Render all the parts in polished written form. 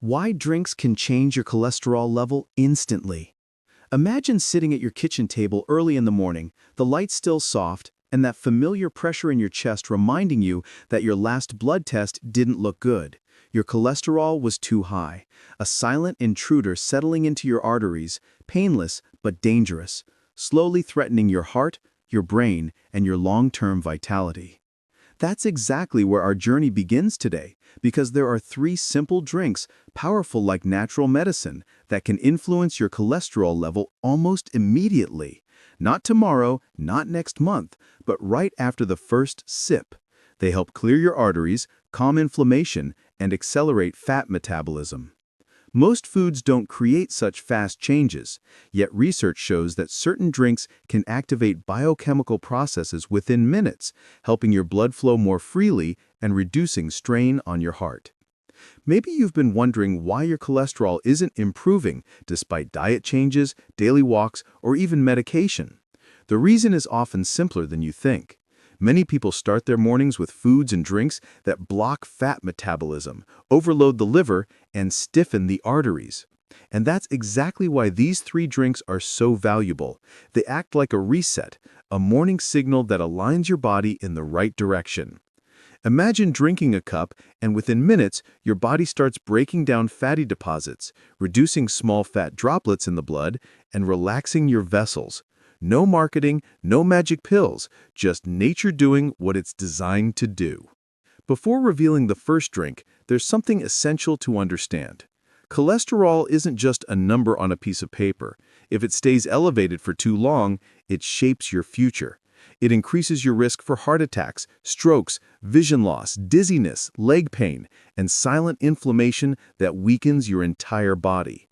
Why drinks can change your cholesterol level instantly. Imagine sitting at your kitchen table early in the morning, the light still soft, and that familiar pressure in your chest reminding you that your last blood test didn't look good. Your cholesterol was too high, a silent intruder settling into your arteries, painless but dangerous, slowly threatening your heart, your brain, and your long-term vitality. That's exactly where our journey begins today, because there are three simple drinks, powerful like natural medicine, that can influence your cholesterol level almost immediately. Not tomorrow, not next month, but right after the first sip. They help clear your arteries, calm inflammation, and accelerate fat metabolism. Most foods don't create such fast changes, yet research shows that certain drinks can activate biochemical processes within minutes, helping your blood flow more freely and reducing strain on your heart. Maybe you've been wondering why your cholesterol isn't improving despite diet changes, daily walks, or even medication. The reason is often simpler than you think. Many people start their mornings with foods and drinks that block fat metabolism, overload the liver, and stiffen the arteries. And that's exactly why these three drinks are so valuable. They act like a reset, a morning signal that aligns your body in the right direction. Imagine drinking a cup, and within minutes, your body starts breaking down fatty deposits, reducing small fat droplets in the blood, and relaxing your vessels. No marketing, no magic pills, just nature doing what it's designed to do. Before revealing the first drink, there's something essential to understand. Cholesterol isn't just a number on a piece of paper. If it stays elevated for too long, it shapes your future. It increases your risk for heart attacks, strokes, vision loss, dizziness, leg pain, and silent inflammation that weakens your entire body.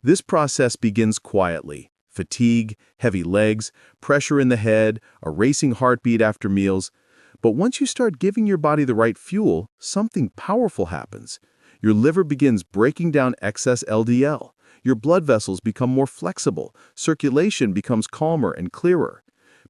This process begins quietly. Fatigue, heavy legs, pressure in the head, a racing heartbeat after meals. But once you start giving your body the right fuel, something powerful happens. Your liver begins breaking down excess LDL. Your blood vessels become more flexible. Circulation becomes calmer and clearer.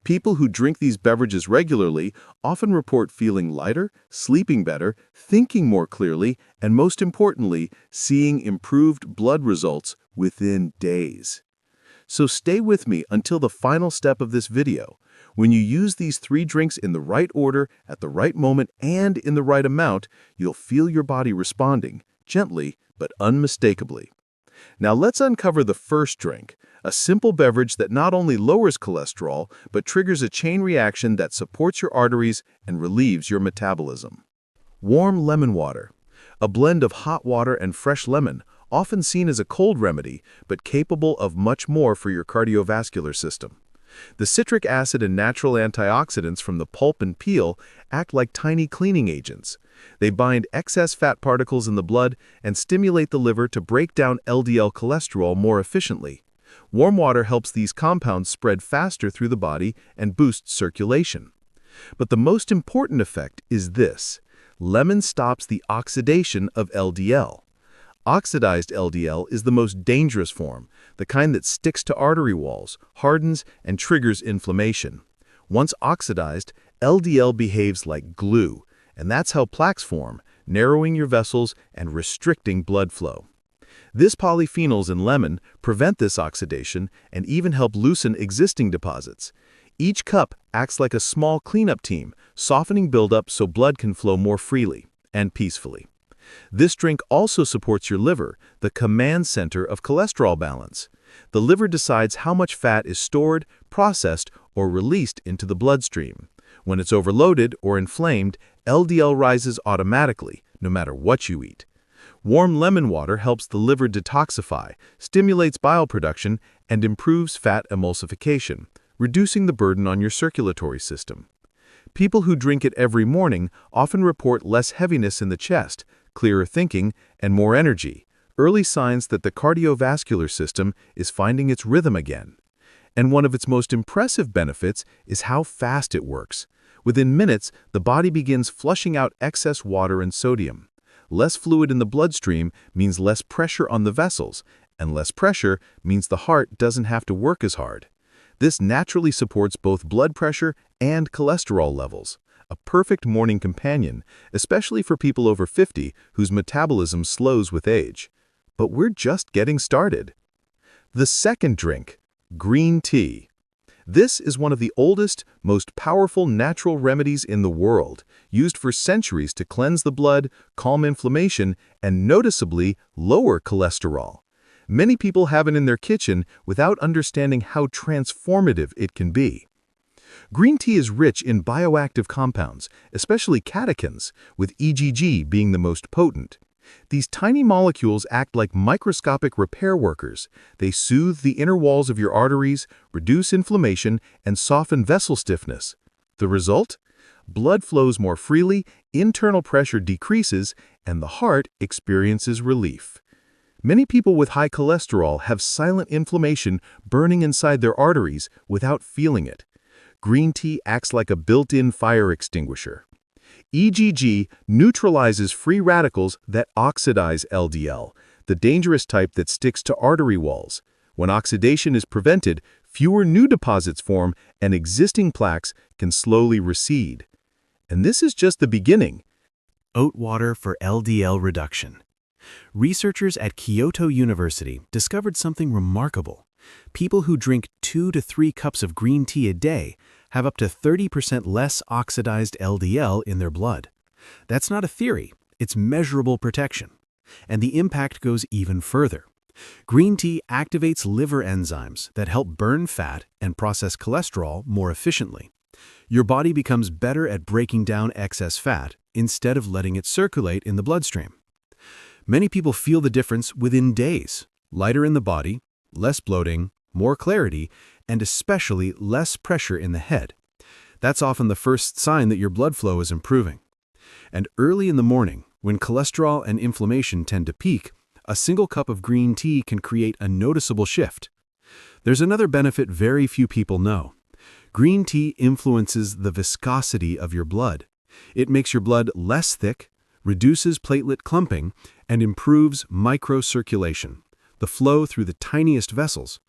People who drink these beverages regularly often report feeling lighter, sleeping better, thinking more clearly, and most importantly, seeing improved blood results within days. So stay with me until the final step of this video. When you use these three drinks in the right order, at the right moment, and in the right amount, you'll feel your body responding, gently but unmistakably. Now let's uncover the first drink, a simple beverage that not only lowers cholesterol, but triggers a chain reaction that supports your arteries and relieves your metabolism. Warm lemon water, a blend of hot water and fresh lemon, often seen as a cold remedy, but capable of much more for your cardiovascular system. The citric acid and natural antioxidants from the pulp and peel act like tiny cleaning agents. They bind excess fat particles in the blood and stimulate the liver to break down LDL cholesterol more efficiently. Warm water helps these compounds spread faster through the body and boosts circulation. But the most important effect is this: lemon stops the oxidation of LDL. Oxidized LDL is the most dangerous form, the kind that sticks to artery walls, hardens, and triggers inflammation. Once oxidized, LDL behaves like glue, and that's how plaques form, narrowing your vessels and restricting blood flow. These polyphenols in lemon prevent this oxidation and even help loosen existing deposits. Each cup acts like a small cleanup team, softening buildup so blood can flow more freely and peacefully. This drink also supports your liver, the command center of cholesterol balance. The liver decides how much fat is stored, processed, or released into the bloodstream. When it's overloaded or inflamed, LDL rises automatically, no matter what you eat. Warm lemon water helps the liver detoxify, stimulates bile production, and improves fat emulsification, reducing the burden on your circulatory system. People who drink it every morning often report less heaviness in the chest, clearer thinking, and more energy, early signs that the cardiovascular system is finding its rhythm again. And one of its most impressive benefits is how fast it works. Within minutes, the body begins flushing out excess water and sodium. Less fluid in the bloodstream means less pressure on the vessels, and less pressure means the heart doesn't have to work as hard. This naturally supports both blood pressure and cholesterol levels, a perfect morning companion, especially for people over 50 whose metabolism slows with age. But we're just getting started. The second drink, green tea. This is one of the oldest, most powerful natural remedies in the world, used for centuries to cleanse the blood, calm inflammation, and noticeably lower cholesterol. Many people have it in their kitchen without understanding how transformative it can be. Green tea is rich in bioactive compounds, especially catechins, with EGG being the most potent. These tiny molecules act like microscopic repair workers. They soothe the inner walls of your arteries, reduce inflammation, and soften vessel stiffness. The result? Blood flows more freely, internal pressure decreases, and the heart experiences relief. Many people with high cholesterol have silent inflammation burning inside their arteries without feeling it. Green tea acts like a built-in fire extinguisher. EGG neutralizes free radicals that oxidize LDL, the dangerous type that sticks to artery walls. When oxidation is prevented, fewer new deposits form and existing plaques can slowly recede. And this is just the beginning. Oat water for LDL reduction. Researchers at Kyoto University discovered something remarkable. People who drink 2 to 3 cups of green tea a day have up to 30% less oxidized LDL in their blood. That's not a theory, it's measurable protection. And the impact goes even further. Green tea activates liver enzymes that help burn fat and process cholesterol more efficiently. Your body becomes better at breaking down excess fat instead of letting it circulate in the bloodstream. Many people feel the difference within days: lighter in the body, less bloating, more clarity, and especially less pressure in the head. That's often the first sign that your blood flow is improving. And early in the morning, when cholesterol and inflammation tend to peak, a single cup of green tea can create a noticeable shift. There's another benefit very few people know. Green tea influences the viscosity of your blood. It makes your blood less thick, reduces platelet clumping, and improves microcirculation, the flow through the tiniest vessels.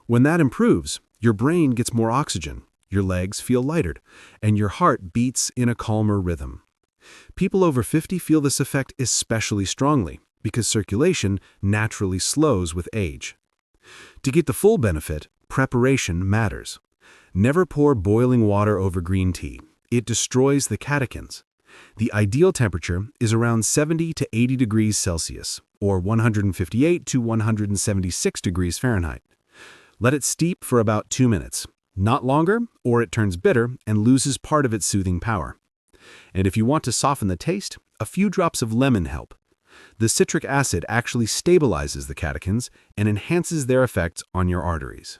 When that improves, your brain gets more oxygen, your legs feel lighter, and your heart beats in a calmer rhythm. People over 50 feel this effect especially strongly because circulation naturally slows with age. To get the full benefit, preparation matters. Never pour boiling water over green tea. It destroys the catechins. The ideal temperature is around 70 to 80 degrees Celsius, or 158 to 176 degrees Fahrenheit. Let it steep for about 2 minutes, not longer, or it turns bitter and loses part of its soothing power. And if you want to soften the taste, a few drops of lemon help. The citric acid actually stabilizes the catechins and enhances their effects on your arteries.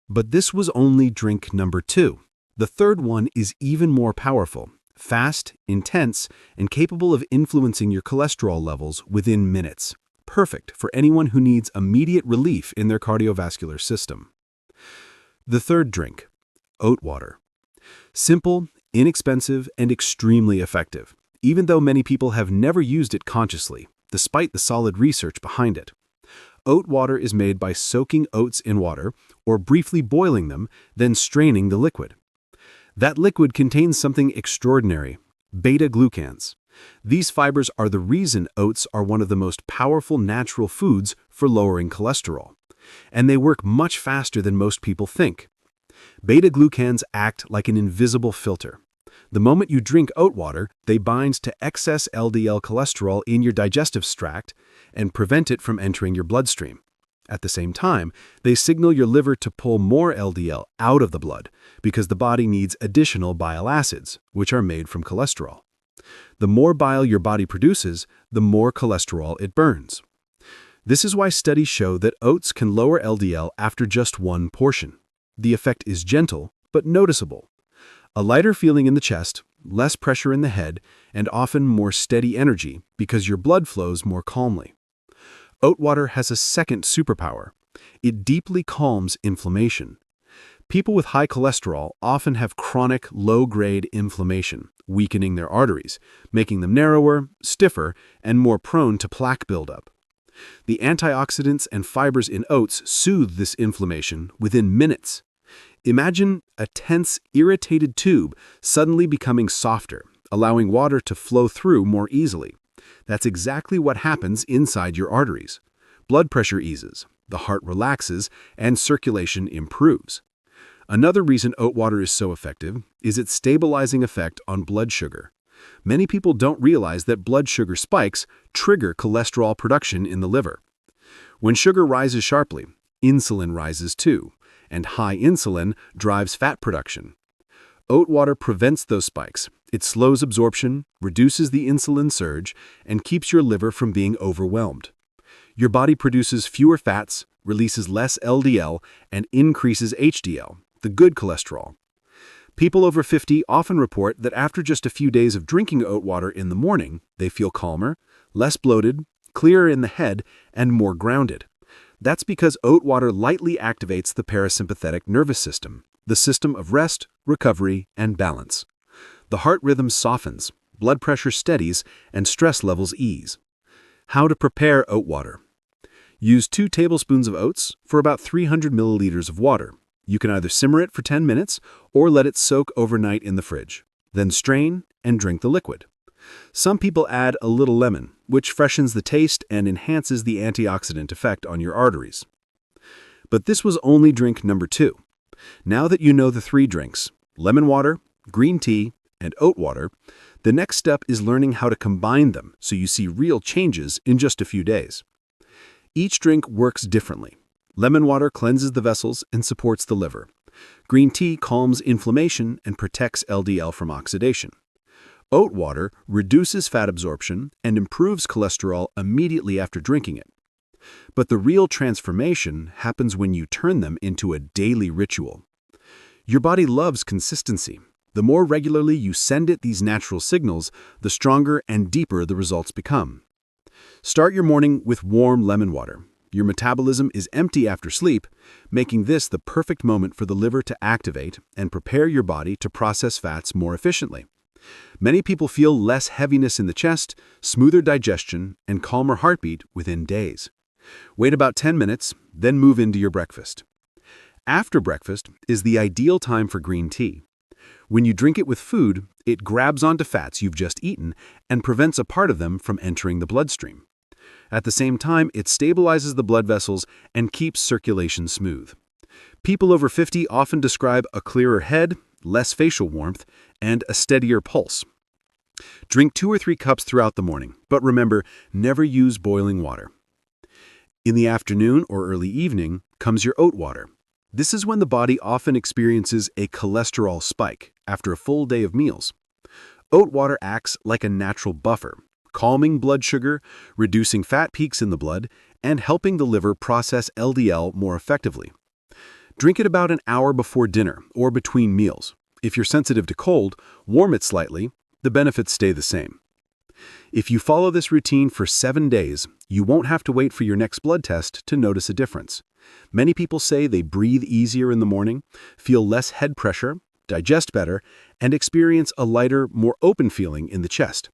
But this was only drink number 2. The third one is even more powerful, fast, intense, and capable of influencing your cholesterol levels within minutes. Perfect for anyone who needs immediate relief in their cardiovascular system. The third drink, oat water. Simple, inexpensive, and extremely effective, even though many people have never used it consciously, despite the solid research behind it. Oat water is made by soaking oats in water or briefly boiling them, then straining the liquid. That liquid contains something extraordinary: beta-glucans. These fibers are the reason oats are one of the most powerful natural foods for lowering cholesterol. And they work much faster than most people think. Beta-glucans act like an invisible filter. The moment you drink oat water, they bind to excess LDL cholesterol in your digestive tract and prevent it from entering your bloodstream. At the same time, they signal your liver to pull more LDL out of the blood because the body needs additional bile acids, which are made from cholesterol. The more bile your body produces, the more cholesterol it burns. This is why studies show that oats can lower LDL after just one portion. The effect is gentle, but noticeable. A lighter feeling in the chest, less pressure in the head, and often more steady energy because your blood flows more calmly. Oat water has a second superpower. It deeply calms inflammation. People with high cholesterol often have chronic, low-grade inflammation, weakening their arteries, making them narrower, stiffer, and more prone to plaque buildup. The antioxidants and fibers in oats soothe this inflammation within minutes. Imagine a tense, irritated tube suddenly becoming softer, allowing water to flow through more easily. That's exactly what happens inside your arteries. Blood pressure eases, the heart relaxes, and circulation improves. Another reason oat water is so effective is its stabilizing effect on blood sugar. Many people don't realize that blood sugar spikes trigger cholesterol production in the liver. When sugar rises sharply, insulin rises too, and high insulin drives fat production. Oat water prevents those spikes. It slows absorption, reduces the insulin surge, and keeps your liver from being overwhelmed. Your body produces fewer fats, releases less LDL, and increases HDL, the good cholesterol. People over 50 often report that after just a few days of drinking oat water in the morning, they feel calmer, less bloated, clearer in the head, and more grounded. That's because oat water lightly activates the parasympathetic nervous system, the system of rest, recovery, and balance. The heart rhythm softens, blood pressure steadies, and stress levels ease. How to prepare oat water. Use 2 tablespoons of oats for about 300 milliliters of water. You can either simmer it for 10 minutes or let it soak overnight in the fridge. Then strain and drink the liquid. Some people add a little lemon, which freshens the taste and enhances the antioxidant effect on your arteries. But this was only drink number 2. Now that you know the 3 drinks, lemon water, green tea, and oat water, the next step is learning how to combine them so you see real changes in just a few days. Each drink works differently. Lemon water cleanses the vessels and supports the liver. Green tea calms inflammation and protects LDL from oxidation. Oat water reduces fat absorption and improves cholesterol immediately after drinking it. But the real transformation happens when you turn them into a daily ritual. Your body loves consistency. The more regularly you send it these natural signals, the stronger and deeper the results become. Start your morning with warm lemon water. Your metabolism is empty after sleep, making this the perfect moment for the liver to activate and prepare your body to process fats more efficiently. Many people feel less heaviness in the chest, smoother digestion, and calmer heartbeat within days. Wait about 10 minutes, then move into your breakfast. After breakfast is the ideal time for green tea. When you drink it with food, it grabs onto fats you've just eaten and prevents a part of them from entering the bloodstream. At the same time, it stabilizes the blood vessels and keeps circulation smooth. People over 50 often describe a clearer head, less facial warmth, and a steadier pulse. Drink 2 or 3 cups throughout the morning, but remember, never use boiling water. In the afternoon or early evening comes your oat water. This is when the body often experiences a cholesterol spike after a full day of meals. Oat water acts like a natural buffer, calming blood sugar, reducing fat peaks in the blood, and helping the liver process LDL more effectively. Drink it about an hour before dinner or between meals. If you're sensitive to cold, warm it slightly. The benefits stay the same. If you follow this routine for 7 days, you won't have to wait for your next blood test to notice a difference. Many people say they breathe easier in the morning, feel less head pressure, digest better, and experience a lighter, more open feeling in the chest.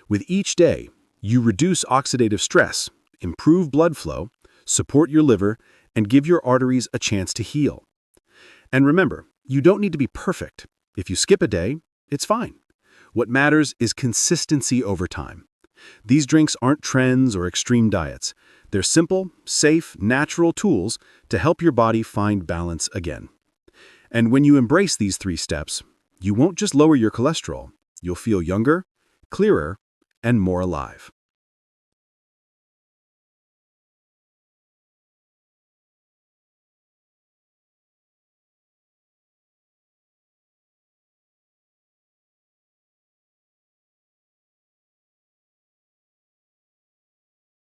With each day, you reduce oxidative stress, improve blood flow, support your liver, and give your arteries a chance to heal. And remember, you don't need to be perfect. If you skip a day, it's fine. What matters is consistency over time. These drinks aren't trends or extreme diets. They're simple, safe, natural tools to help your body find balance again. And when you embrace these 3 steps, you won't just lower your cholesterol. You'll feel younger, clearer, and more alive.